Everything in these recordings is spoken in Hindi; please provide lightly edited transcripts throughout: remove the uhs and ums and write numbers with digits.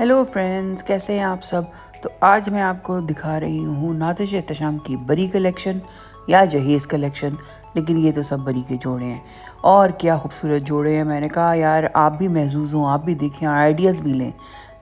हेलो फ्रेंड्स, कैसे हैं आप सब। तो आज मैं आपको दिखा रही हूँ नाज़िश एहतशाम की बरी कलेक्शन या जहेज़ कलेक्शन। लेकिन ये तो सब बरी के जोड़े हैं और क्या खूबसूरत जोड़े हैं। मैंने कहा यार आप भी महसूस हों, आप भी देखें, आइडियाज़ भी लें,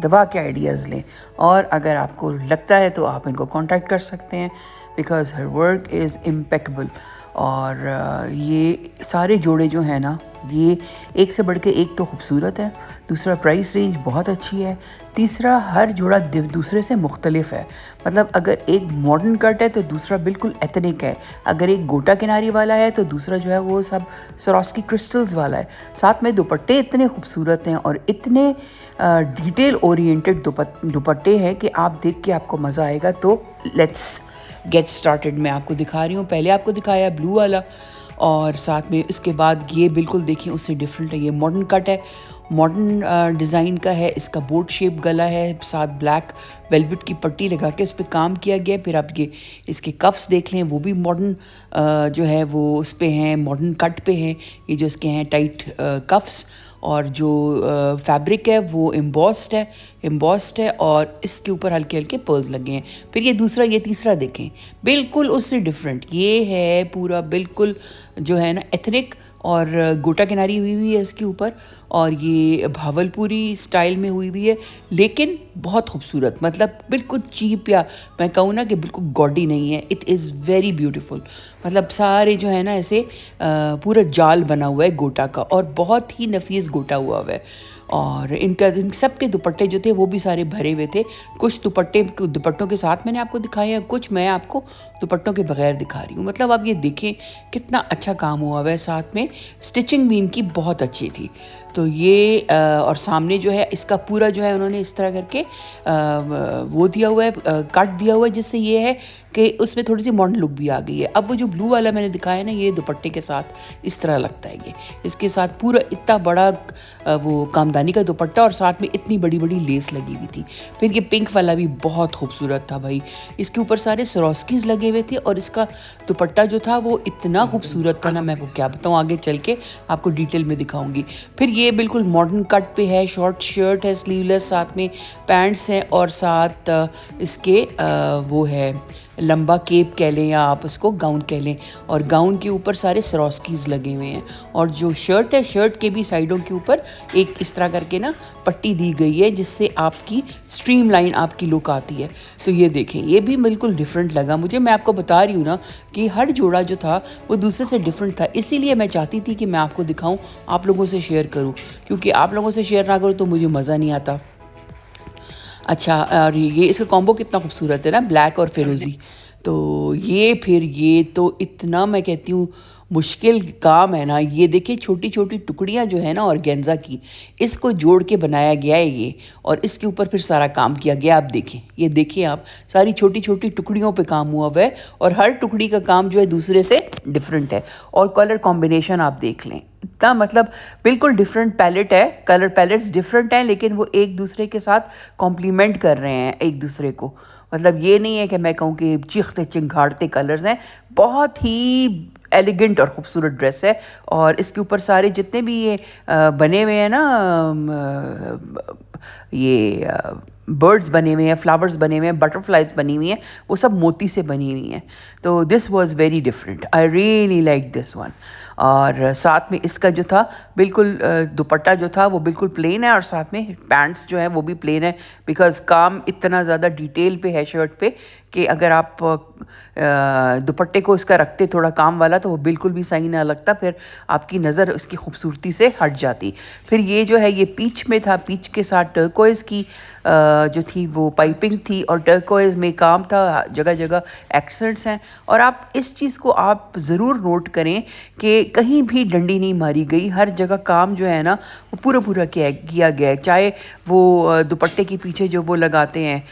दबा के आइडियाज़ लें। और अगर आपको लगता है तो आप इनको कांटेक्ट कर सकते हैं बिकॉज़ हर वर्क इज़ इम्पेक्केबल। और ये सारे जोड़े जो हैं ना, ये एक से बढ़ के एक तो खूबसूरत है, दूसरा प्राइस रेंज बहुत अच्छी है, तीसरा हर जोड़ा दूसरे से मुख्तलिफ है। मतलब अगर एक मॉडर्न कट है तो दूसरा बिल्कुल एथनिक है, अगर एक गोटा किनारी वाला है तो दूसरा जो है वो सब सरोस्की क्रिस्टल्स वाला है। साथ में दुपट्टे इतने खूबसूरत हैं और इतने डिटेल ओरिएंटेड दुपट्टे हैं कि आप देख के आपको मज़ा आएगा। तो लेट्स गेट स्टार्टेड। मैं आपको दिखा रही हूँ, पहले आपको दिखाया ब्लू वाला और साथ में इसके बाद ये बिल्कुल देखिए उससे डिफरेंट है। ये मॉडर्न कट है, मॉडर्न डिज़ाइन का है, इसका बोट शेप गला है, साथ ब्लैक वेलवेट की पट्टी लगा के उस पर काम किया गया है। फिर आप ये इसके कफ्स देख लें, वो भी मॉडर्न जो है वो उस पे हैं, मॉडर्न कट पे हैं। ये जो इसके हैं टाइट कफ्स, और जो फैब्रिक है वो एम्बॉस्ड है और इसके ऊपर हल्के हल्के पर्ल्स लगे हैं। फिर ये दूसरा, ये तीसरा देखें, बिल्कुल उससे डिफरेंट। ये है पूरा बिल्कुल जो है ना एथनिक और गोटा किनारी हुई हुई है इसके ऊपर, और ये भावलपुरी स्टाइल में हुई हुई है, लेकिन बहुत खूबसूरत। मतलब बिल्कुल चीप, या मैं कहूँ ना कि बिल्कुल गॉडी नहीं है। It is very beautiful. मतलब सारे जो है ना ऐसे पूरा जाल बना हुआ है गोटा का, और बहुत ही नफीस गोटा हुआ है। और इन सब के दुपट्टे जो थे वो भी सारे भरे हुए थे। कुछ दुपट्टों के साथ मैंने आपको दिखाए हैं, कुछ मैं आपको दुपट्टों के बगैर दिखा रही हूँ। मतलब आप ये देखें कितना अच्छा काम हुआ है। साथ में स्टिचिंग भी इनकी बहुत अच्छी थी। तो ये और सामने जो है इसका पूरा जो है उन्होंने इस तरह करके वो दिया हुआ है, कट दिया हुआ है, जिससे ये है कि उसमें थोड़ी सी मॉडर्न लुक भी आ गई है। अब वो जो ब्लू वाला मैंने दिखाया ना, ये दुपट्टे के साथ इस तरह लगता है। ये इसके साथ पूरा इतना बड़ा वो कामदानी का दुपट्टा और साथ में इतनी बड़ी बड़ी लेस लगी हुई थी। फिर ये पिंक वाला भी बहुत खूबसूरत था भाई। इसके ऊपर सारे सरोस्कीज लगे हुए थे और इसका दुपट्टा जो था वो इतना खूबसूरत था ना, मैं आपको क्या बताऊँ, आगे चल के आपको डिटेल में दिखाऊंगी। फिर ये बिल्कुल मॉडर्न कट पे है, शॉर्ट शर्ट है स्लीवलेस, साथ में पैंट्स हैं और साथ इसके वो है लंबा केप कह लें या आप इसको गाउन कह लें, और गाउन के ऊपर सारे सरोस्कीज लगे हुए हैं। और जो शर्ट है, शर्ट के भी साइडों के ऊपर एक इस तरह करके ना पट्टी दी गई है, जिससे आपकी स्ट्रीम लाइन आपकी लुक आती है। तो ये देखें, ये भी बिल्कुल डिफरेंट लगा मुझे। मैं आपको बता रही हूँ ना कि हर जोड़ा जो था वो दूसरे से डिफरेंट था, इसीलिए मैं चाहती थी कि मैं आपको दिखाऊँ, आप लोगों से शेयर करूँ, क्योंकि आप लोगों से शेयर ना करूँ तो मुझे मज़ा नहीं आता। अच्छा, और ये इसका कॉम्बो कितना खूबसूरत है ना, ब्लैक और फिरोज़ी। तो ये फिर ये तो इतना, मैं कहती हूँ, मुश्किल काम है ना। ये देखिए छोटी छोटी टुकड़ियाँ जो है ना ऑर्गेन्जा की, इसको जोड़ के बनाया गया है ये, और इसके ऊपर फिर सारा काम किया गया। आप देखें, ये देखिए आप, सारी छोटी छोटी टुकड़ियों पे काम हुआ हुआ है, और हर टुकड़ी का काम जो है दूसरे से डिफरेंट है। और कलर कॉम्बिनेशन आप देख लें, इतना मतलब बिल्कुल डिफरेंट पैलेट है, कलर पैलेट्स डिफरेंट हैं, लेकिन वो एक दूसरे के साथ कॉम्प्लीमेंट कर रहे हैं एक दूसरे को। मतलब ये नहीं है कि मैं कहूँ कि चीखते चिंगाड़ते कलर्स हैं। बहुत ही एलिगेंट और ख़ूबसूरत ड्रेस है। और इसके ऊपर सारे जितने भी ये बने हुए हैं ना, ये बर्ड्स बने हुए हैं, फ्लावर्स बने हुए हैं, बटरफ्लाइज बनी हुई हैं, वो सब मोती से बनी हुई हैं। तो this was very different, I really like this one. और साथ में इसका जो था बिल्कुल दुपट्टा जो था वो बिल्कुल प्लेन है, और साथ में पैंट्स जो है वो भी प्लेन है, बिकॉज काम इतना ज़्यादा डिटेल पे है शर्ट पे कि अगर आप दुपट्टे को इसका रखते थोड़ा काम वाला तो वो बिल्कुल भी सही ना लगता, फिर आपकी नज़र इसकी खूबसूरती से हट जाती। फिर ये जो है ये पीच में था, पीच के साथ टर्कोइज़ की जो थी वो पाइपिंग थी, और टर्कोइज़ में काम था, जगह जगह एक्सेंट्स हैं। और आप इस चीज़ को आप ज़रूर नोट करें कि कहीं भी डंडी नहीं मारी गई, हर जगह काम जो है ना वो पूरा पूरा किया गया है। चाहे वो दुपट्टे के पीछे जो वो लगाते हैं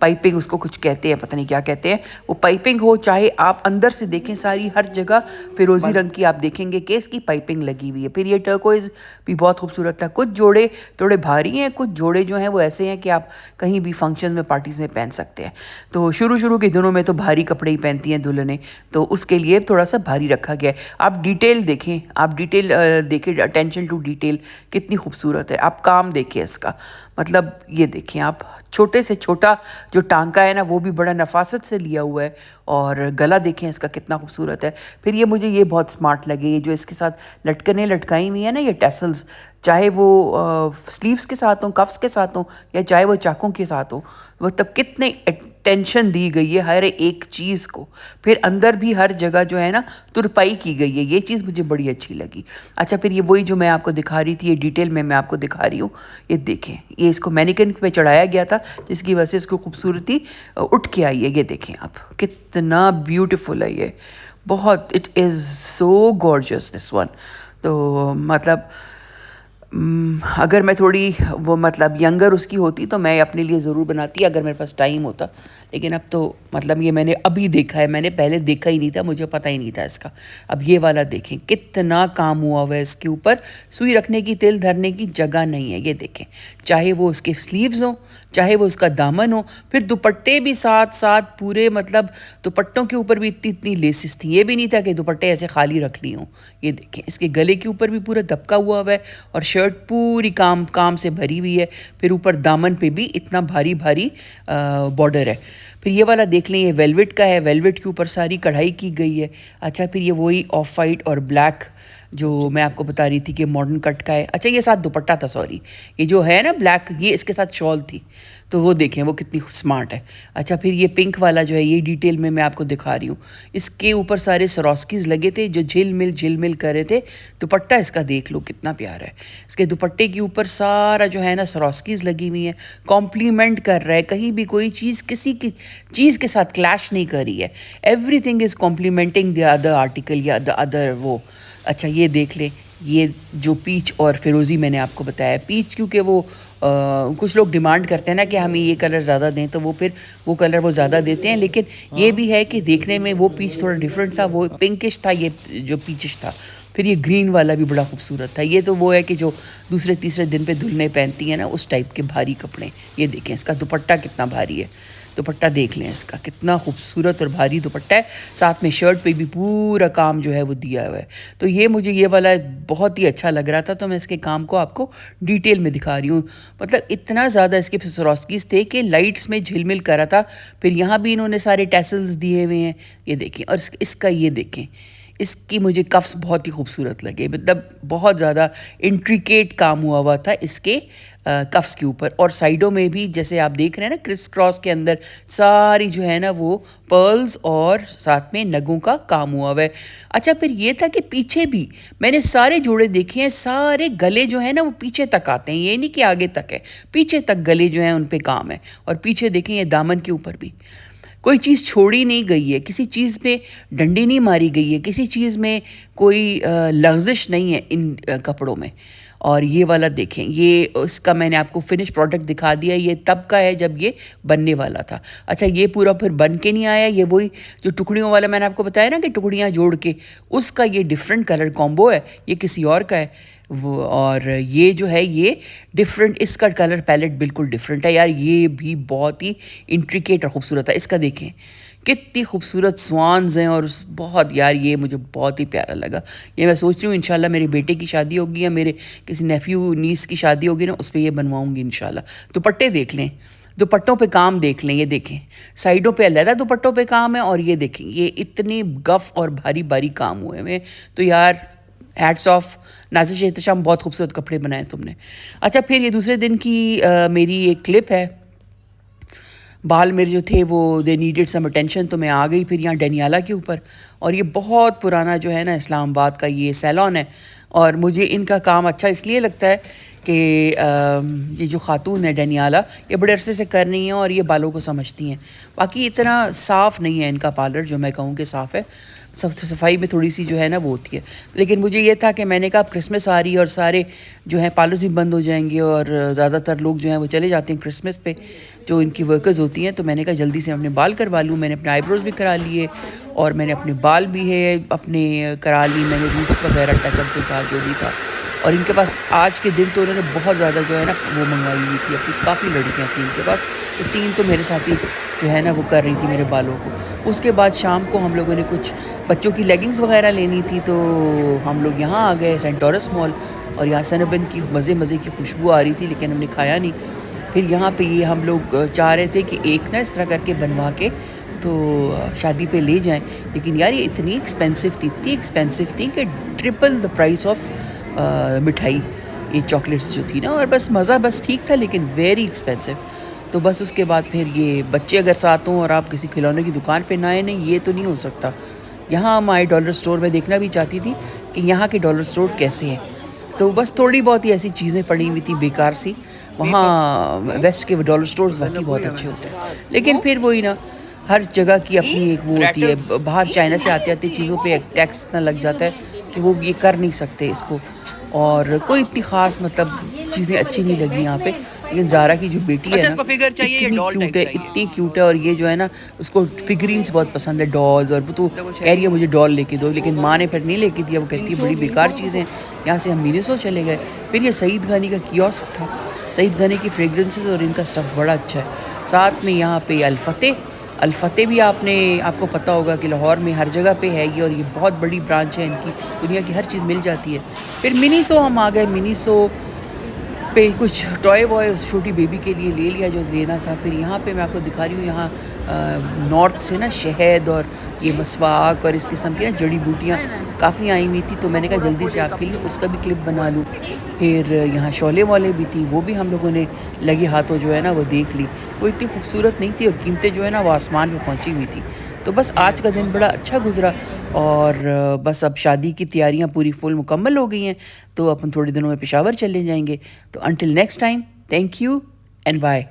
पाइपिंग, उसको कुछ कहते हैं, पता नहीं क्या कहते हैं, वो पाइपिंग हो, चाहे आप अंदर से देखें, सारी हर जगह फिरोज़ी रंग की आप देखेंगे कि इसकी पाइपिंग लगी हुई है। फिर ये टर्कोइज़ भी बहुत खूबसूरत था। कुछ जोड़े थोड़े भारी हैं, कुछ जोड़े जो हैं वो ऐसे हैं कि आप कहीं भी फंक्शन में, पार्टीज़ में पहन सकते हैं। तो शुरू के दिनों में तो भारी कपड़े ही पहनती हैं दुल्हनें, तो उसके लिए थोड़ा सा भारी रखा गया है। आप डिटेल देखें, आप डिटेल देखें, अटेंशन टू डिटेल कितनी खूबसूरत है। आप काम देखें इसका, मतलब ये देखें आप, छोटे से छोटा जो टांका है ना वो भी बड़ा नफासत से लिया हुआ है, और गला देखें इसका कितना खूबसूरत है। फिर ये मुझे ये बहुत स्मार्ट लगे, ये जो इसके साथ लटकने लटकाई हुई है ना ये टैसल्स, चाहे वो स्लीव्स के साथ हों, कफ्स के साथ हों, या चाहे वो चाकों के साथ हों, मतलब कितने अटेंशन दी गई है हर एक चीज़ को। फिर अंदर भी हर जगह जो है ना तुरपाई की गई है, ये चीज़ मुझे बड़ी अच्छी लगी। अच्छा, फिर ये वही जो मैं आपको दिखा रही थी, ये डिटेल में मैं आपको दिखा रही हूँ। ये देखें, ये इसको मैनिकिन पे चढ़ाया गया था जिसकी वजह से इसको खूबसूरती उठ के आई है। ये देखें आप, कितना ब्यूटीफुल है ये, बहुत, it is so gorgeous this one. तो मतलब अगर मैं थोड़ी वो मतलब यंगर उसकी होती तो मैं अपने लिए ज़रूर बनाती अगर मेरे पास टाइम होता। लेकिन अब तो मतलब ये मैंने अभी देखा है, मैंने पहले देखा ही नहीं था, मुझे पता ही नहीं था इसका। अब ये वाला देखें कितना काम हुआ हुआ है इसके ऊपर, सुई रखने की, तेल धरने की जगह नहीं है। ये देखें, चाहे वो उसके स्लीव्स हों, चाहे वो उसका दामन हो, फिर दुपट्टे भी साथ साथ पूरे, मतलब दुपट्टों के ऊपर भी इतनी इतनी लेसिस थी। ये भी नहीं था कि दुपट्टे ऐसे खाली रख ली हों। ये देखें, इसके गले के ऊपर भी पूरा दबका हुआ है, और शर्ट पूरी काम काम से भरी हुई है। फिर ऊपर दामन पे भी इतना भारी भारी बॉर्डर है। फिर ये वाला देख लें, ये वेलवेट का है, वेलवेट के ऊपर सारी कढ़ाई की गई है। अच्छा, फिर ये वही ऑफ वाइट और ब्लैक जो मैं आपको बता रही थी कि मॉडर्न कट का है। अच्छा, ये साथ दुपट्टा था, सॉरी, ये जो है ना ब्लैक, ये इसके साथ शॉल थी। तो वो देखें वो कितनी स्मार्ट है। अच्छा, फिर ये पिंक वाला जो है, ये डिटेल में मैं आपको दिखा रही हूँ। इसके ऊपर सारे सरोस्कीज लगे थे जो झिल मिल कर रहे थे। दुपट्टा इसका देख लो कितना प्यारा है। इसके दुपट्टे के ऊपर सारा जो है ना सरोस्कीज लगी हुई है, कॉम्प्लीमेंट कर रहा है, कहीं भी कोई चीज़ किसी की चीज़ के साथ क्लैश नहीं कर रही है। Everything is complementing the other article या द अदर वो। अच्छा, ये देख ले, ये जो पीच और फिरोज़ी मैंने आपको बताया, पीच क्योंकि वो कुछ लोग डिमांड करते हैं ना कि हमें ये कलर ज़्यादा दें, तो वो फिर वो कलर वो ज़्यादा देते हैं। लेकिन ये भी है कि देखने में वो पीच थोड़ा डिफरेंट था, वो पिंकिश था, ये जो पीचिश था। फिर ये ग्रीन वाला भी बड़ा खूबसूरत था। ये तो वो है कि जो दूसरे तीसरे दिन पे दुल्हनें पहनती हैं ना, उस टाइप के भारी कपड़े। ये देखें, इसका दुपट्टा कितना भारी है, दुपट्टा देख लें इसका, कितना खूबसूरत और भारी दुपट्टा है। साथ में शर्ट पे भी पूरा काम जो है वो दिया हुआ है। तो ये मुझे ये वाला बहुत ही अच्छा लग रहा था, तो मैं इसके काम को आपको डिटेल में दिखा रही हूँ। मतलब इतना ज़्यादा इसके सरोस्कीज थे कि लाइट्स में झिलमिल कर रहा था। फिर यहाँ भी इन्होंने सारे टैसल्स दिए हुए हैं, ये देखें। और इसका ये देखें, इसकी मुझे कफ्स बहुत ही खूबसूरत लगे, मतलब बहुत ज़्यादा इंट्रिकेट काम हुआ हुआ था इसके कफ्स के ऊपर। और साइडों में भी जैसे आप देख रहे हैं ना, क्रिस क्रॉस के अंदर सारी जो है ना वो पर्ल्स और साथ में नगों का काम हुआ हुआ है। अच्छा, फिर ये था कि पीछे भी मैंने सारे जोड़े देखे हैं, सारे गले जो है ना वो पीछे तक आते हैं, ये नहीं कि आगे तक है, पीछे तक गले जो हैं उन पे काम है। और पीछे देखें, ये दामन के ऊपर भी कोई चीज़ छोड़ी नहीं गई है, किसी चीज़ पे डंडी नहीं मारी गई है, किसी चीज़ में कोई लफ्ज़िश नहीं है इन कपड़ों में। और ये वाला देखें, ये उसका मैंने आपको फिनिश प्रोडक्ट दिखा दिया, ये तब का है जब ये बनने वाला था। अच्छा, ये पूरा फिर बन के नहीं आया, ये वही जो टुकड़ियों वाला मैंने आपको बताया ना कि टुकड़ियाँ जोड़ के, उसका ये डिफरेंट कलर कॉम्बो है, ये किसी और का है वो। और ये जो है ये डिफरेंट, इसका कलर पैलेट बिल्कुल डिफरेंट है यार, ये भी बहुत ही इंट्रिकेट और ख़ूबसूरत है। इसका देखें कितनी खूबसूरत स्वान्स हैं, और बहुत यार ये मुझे बहुत ही प्यारा लगा। ये मैं सोच रही हूँ इंशाल्लाह मेरे बेटे की शादी होगी या मेरे किसी नेफ्यू नीस की शादी होगी ना, उस पर ये बनवाऊँगी इंशाल्लाह। दुपट्टे देख लें, दुपट्टों पे काम देख लें, ये देखें साइडों पे अलहदा दुपट्टों पे काम है, और ये देखें ये इतने गफ़ और भारी भारी काम हुए हैं। तो यार हैट्स ऑफ नाज़िश एहतशाम, बहुत खूबसूरत कपड़े बनाए तुमने। अच्छा, फिर ये दूसरे दिन की मेरी एक क्लिप है। बाल मेरे जो थे वो दे नीडेड सम अटेंशन, तो मैं आ गई फिर यहाँ डनियाला के ऊपर। और ये बहुत पुराना जो है ना इस्लामाबाद का ये सैलून है, और मुझे इनका काम अच्छा इसलिए लगता है कि ये जो खातून है डनियाला, ये बड़े अरसे से कर रही हैं और ये बालों को समझती हैं। बाकी इतना साफ़ नहीं है इनका पार्लर, जो मैं कहूँ कि साफ़ है, सफाई में थोड़ी सी जो है ना वो होती है। लेकिन मुझे ये था कि मैंने कहा क्रिसमस आ रही है और सारे जो हैं पार्लर्स भी बंद हो जाएंगे, और ज़्यादातर लोग जो हैं वो चले जाते हैं क्रिसमस पे, जो इनकी वर्कर्स होती हैं। तो मैंने कहा जल्दी से अपने बाल करवा लूँ। मैंने अपने आईब्रोज़ भी करा लिए, और मैंने अपने बाल भी है अपने करा ली, मैंने रूट्स वगैरह टचअप जो था जो भी था। और इनके पास आज के दिन तो उन्होंने बहुत ज़्यादा जो है ना वो मंगवाई हुई थी, अपनी काफ़ी लड़कियाँ थी इनके पास। तो 3 तो मेरे साथ ही जो है ना वो कर रही थी मेरे बालों को। उसके बाद शाम को हम लोगों ने कुछ बच्चों की लेगिंग्स वगैरह लेनी थी, तो हम लोग यहाँ आ गए सेंट टॉरस मॉल, और यहाँ सनबन की मज़े की खुशबू आ रही थी, लेकिन हमने खाया नहीं। फिर यहाँ पे ये हम लोग चाह रहे थे कि एक ना इस तरह करके बनवा के तो शादी पे ले जाएं, लेकिन यार ये इतनी एक्सपेंसिव थी कि ट्रिपल द प्राइस ऑफ मिठाई, ये चॉकलेट्स जो थी ना। और बस मज़ा बस ठीक था, लेकिन वेरी एक्सपेंसिव। तो बस उसके बाद फिर ये बच्चे अगर साथ हों और आप किसी खिलौने की दुकान पे ना आए, नहीं ये तो नहीं हो सकता। यहाँ हम आए डॉलर स्टोर में, देखना भी चाहती थी कि यहाँ के डॉलर स्टोर कैसे हैं। तो बस थोड़ी बहुत ही ऐसी चीज़ें पड़ी हुई थी बेकार सी। वहाँ वेस्ट के डॉलर स्टोर्स वाकई बहुत अच्छे होते हैं, लेकिन फिर वही ना, हर जगह की अपनी एक वो होती है। बाहर चाइना से आते आते चीज़ों पे टैक्स इतना लग जाता है कि वो ये कर नहीं सकते इसको। और कोई इतनी ख़ास मतलब चीज़ें अच्छी नहीं लगी यहाँ पे। लेकिन ज़ारा की जो बेटी है ना, इतनी क्यूट है। और ये जो है ना, उसको फिगरीन्स बहुत पसंद है, डॉल्स। और वो तो कह रही है मुझे डॉल लेके दो, लेकिन माँ ने फिर नहीं लेके दिया। वो कहती है बड़ी बेकार चीज़ें। यहाँ से हम मिनीसो चले गए। फिर ये सईद गानी का कियोस्क था। सईद गानी की फ्रेगरेंसेस और इनका स्टफ़ बड़ा अच्छा है। साथ में यहाँ पे अल फतेह भी आपको पता होगा कि लाहौर में हर जगह पे है ये, और ये बहुत बड़ी ब्रांच है इनकी। दुनिया की हर चीज़ मिल जाती है। फिर मिनीसो हम आ गए। मिनीसो पे कुछ टॉय वॉय उस छोटी बेबी के लिए ले लिया जो लेना था। फिर यहाँ पे मैं आपको दिखा रही हूँ, यहाँ नॉर्थ से ना शहद और ये मसवाक और इस किस्म की ना जड़ी बूटियाँ काफ़ी आई हुई थी। तो मैंने कहा जल्दी से आपके लिए उसका भी क्लिप बना लूँ। फिर यहाँ शोले वाले भी थी, वो भी हम लोगों ने लगे हाथों जो है ना वो देख ली। वो इतनी खूबसूरत नहीं थी और कीमतें जो है ना वो आसमान पे पहुँची हुई थी। तो बस आज का दिन बड़ा अच्छा गुजरा। और बस अब शादी की तैयारियां पूरी फुल मुकम्मल हो गई हैं, तो अपन थोड़े दिनों में पेशावर चले जाएंगे। तो until next time, thank you and bye.